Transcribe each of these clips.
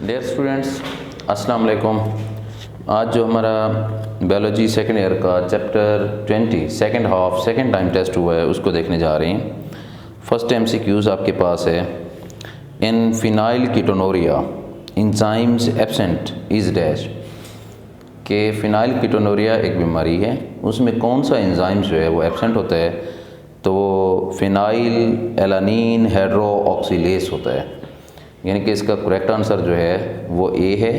Dear students, अस्सलाम वालेकुम। आज जो हमारा बायोलॉजी सेकेंड ईयर का chapter 20 second half second time test हुआ है उसको देखने जा रहे हैं। फर्स्ट MCQs आपके पास है। In phenylketonuria enzymes absent is dash के फिनाइल कीटोनोरिया एक बीमारी है, उसमें कौन सा एंजाइम जो है वो एब्सेंट होता है, तो वो फिनाइल एलानीन हाइड्रोक्सिलेस होता है। यानी कि इसका करेक्ट आंसर जो है वो ए है,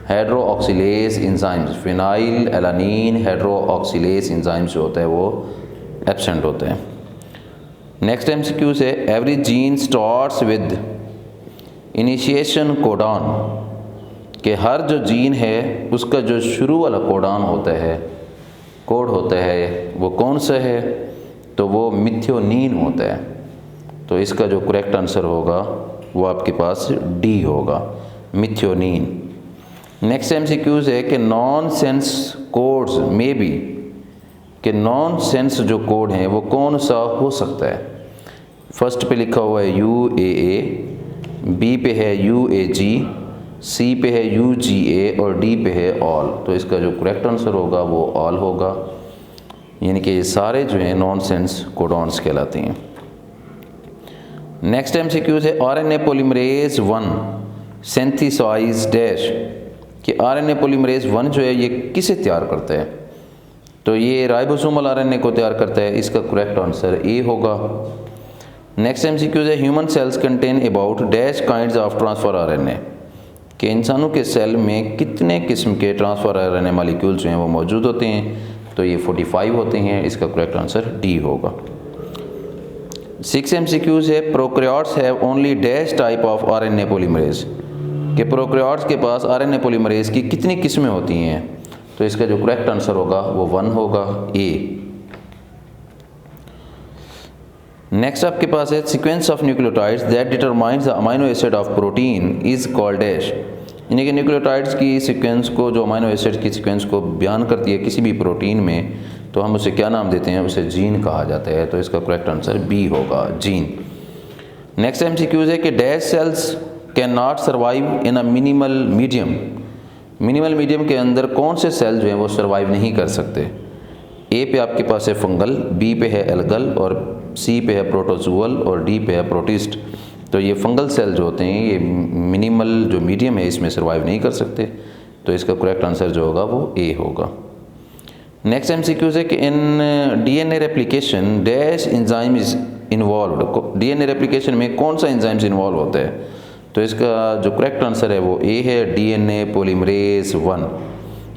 हाइड्रोक्सिलेस एंजाइम्स। फिनाइल एलानीन हाइड्रोक्सिलेस एंजाइम्स जो होता है वो एब्सेंट होते हैं। नेक्स्ट MCQ से every gene starts with initiation codon कि हर जो जीन है उसका जो शुरू वाला कोडॉन होता है, कोड होता है, वो कौन सा है, तो वो मिथियोनीन होता है। तो इसका जो करेक्ट आंसर होगा वो आपके पास डी होगा, मिथियोनीन। नेक्स्ट MCQ है कि नॉन सेंस कोड्स में भी कि नॉन सेंस जो कोड हैं वो कौन सा हो सकता है। फर्स्ट पे लिखा हुआ है UAA, B पे है UAG, C पे है UGA और D पे है ऑल। तो इसका जो करेक्ट आंसर होगा वो ऑल होगा, यानी कि ये सारे जो हैं नॉन सेंस कोडॉन्स कहलाते हैं। नेक्स्ट MCQ है RNA पॉलीमरेज 1 सिंथेसाइज डैश कि RNA पॉलीमरेज 1 जो है ये किसे तैयार करता है, तो ये राइबोसोमल RNA को तैयार करता है। इसका करेक्ट आंसर ए होगा। नेक्स्ट MCQ है human cells contain about dash kinds of transfer RNA कि इंसानों के सेल में कितने किस्म के ट्रांसफर RNA मॉलिक्यूल्स जो हैं वो मौजूद होते हैं, तो ये 45 होते हैं। इसका करेक्ट आंसर डी होगा। 6 MCQ है prokaryotes have only dash type of RNA polymerase कि प्रोकैरियोट्स के पास RNA पॉलीमरेज की कितनी किस्में होती हैं, तो इसका जो करेक्ट आंसर होगा वो 1 होगा, ए। नेक्स्ट आपके पास है sequence of nucleotides that determines the amino acid of protein is called dash यानी कि न्यूक्लियोटाइड्स की सीक्वेंस को, जो अमीनो एसिड की सीक्वेंस को बयान करती है किसी भी प्रोटीन में, तो हम उसे क्या नाम देते हैं, उसे जीन कहा जाता है। तो इसका करेक्ट आंसर बी होगा, जीन। नेक्स्ट MCQ है कि dash cells can not survive in a minimal medium. Minimal medium के अंदर कौन से सेल जो हैं वो सर्वाइव नहीं कर सकते। ए पे आपके पास है फंगल, बी पे है एल्गल और सी पे है प्रोटोजुअल और डी पे है प्रोटिस्ट। तो ये फंगल सेल जो होते हैं ये मिनिमल जो मीडियम है इसमें सर्वाइव नहीं कर सकते। तो इसका करेक्ट आंसर जो होगा वो ए होगा। नेक्स्ट MCQ है कि इन DNA replication dash enzyme is involved. DNA replication में कौन सा एंजाइम्स इन्वॉल्व होता है, तो इसका जो करेक्ट आंसर है वो ए है, DNA पॉलीमरेज 1।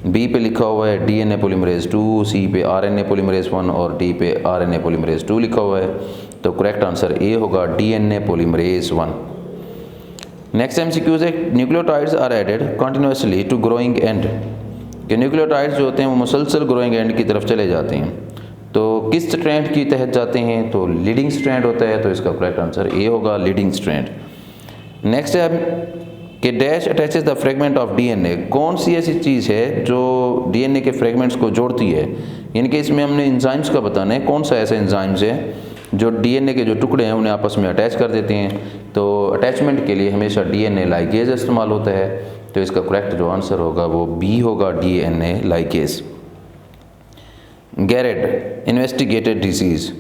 बी पे लिखा हुआ है DNA पॉलीमरेज 2, सी पे RNA पॉलीमरेज 1 और डी पे RNA पॉलीमरेज 2 लिखा हुआ है। तो करेक्ट आंसर ए होगा, DNA पॉलीमरेज 1। नेक्स्ट MCQ है nucleotides are added continuously to growing end कि न्यूक्लियोटाइड्स जो होते हैं वो मुसलसल ग्रोइंग एंड की तरफ चले जाते हैं। तो किस स्ट्रैंड की तहत जाते हैं, तो लीडिंग स्ट्रैंड होता है। तो इसका करेक्ट आंसर ए होगा, लीडिंग स्ट्रैंड। नेक्स्ट है कि dash attaches the fragment of DNA कौन सी ऐसी चीज़ है जो DNA के फ्रेगमेंट्स को जोड़ती है, यानी कि इसमें हमने एंजाइम्स का बताना है कौन सा ऐसे एंजाइम्स है जो DNA के जो टुकड़े हैं उन्हें आपस में अटैच कर देते हैं। तो अटैचमेंट के लिए हमेशा DNA लाइगेज इस्तेमाल होता है। तो इसका करेक्ट जो आंसर होगा वो बी होगा, DNA लाइगेज। गैरेड इन्वेस्टिगेटेड डिजीज़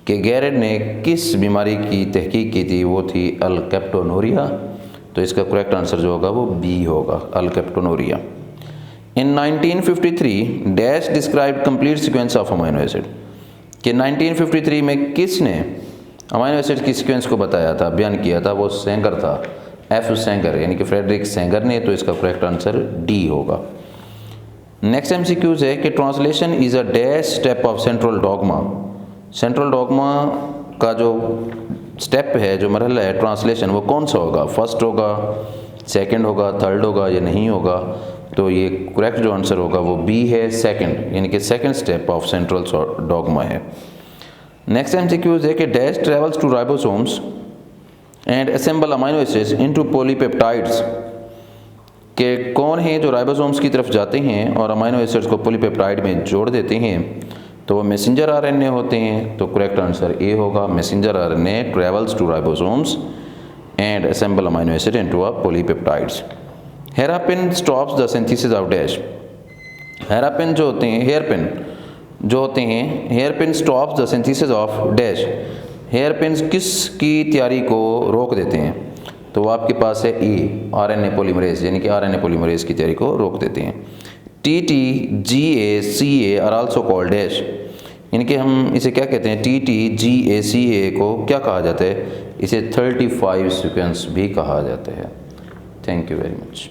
कि गैरेड ने किस बीमारी की तहकीक की थी, वो थी अल्केप्टोनोरिया। तो इसका करेक्ट आंसर जो होगा वो बी होगा, अल्केप्टोनोरिया। इन 1953 dash describe complete sequence of amino acid कि 1953 में किसने अमीनो एसिड की सीक्वेंस को बताया था, बयान किया था, वो सेंगर था, F सेंगर यानी कि फ्रेडरिक सेंगर ने। तो इसका करेक्ट आंसर डी होगा। नेक्स्ट MCQ है कि translation is a dash step of central dogma. Central dogma का जो स्टेप है, जो मरहला है ट्रांसलेशन, वो कौन सा होगा, फर्स्ट होगा, सेकंड होगा, थर्ड होगा या नहीं होगा। तो ये करेक्ट जो आंसर होगा वो बी है, सेकंड, यानी कि second step of central dogma है। नेक्स्ट MCQ है कि dash travels to ribosomes and assemble amino acids into polypeptides के कौन है जो राइबोसोम्स की तरफ जाते हैं और अमीनो एसिड्स को पॉलीपेप्टाइड में जोड़ देते हैं, तो वो मैसेंजर RNA होते हैं। तो करेक्ट आंसर ए होगा, messenger RNA travels to ribosomes and assemble amino acid into a polypeptides. Hairpin stops the synthesis of dash. Hairpin जो होते हैं, हेयरपिन जो होते हैं, hairpin stops the synthesis of dash. Hairpin किस की तैयारी को रोक देते हैं? तो वो आपके पास है ए, आरएनए पॉलीमरेज, यानी कि आरएनए पॉलीमरेज की तैयारी को रोक देते हैं। TTGACA are also called dash, यानी कि हम इसे क्या कहते हैं? TTGACA को क्या कहा जाता है? इसे 35 सीक्वेंस भी कहा जाता है। Thank you very much.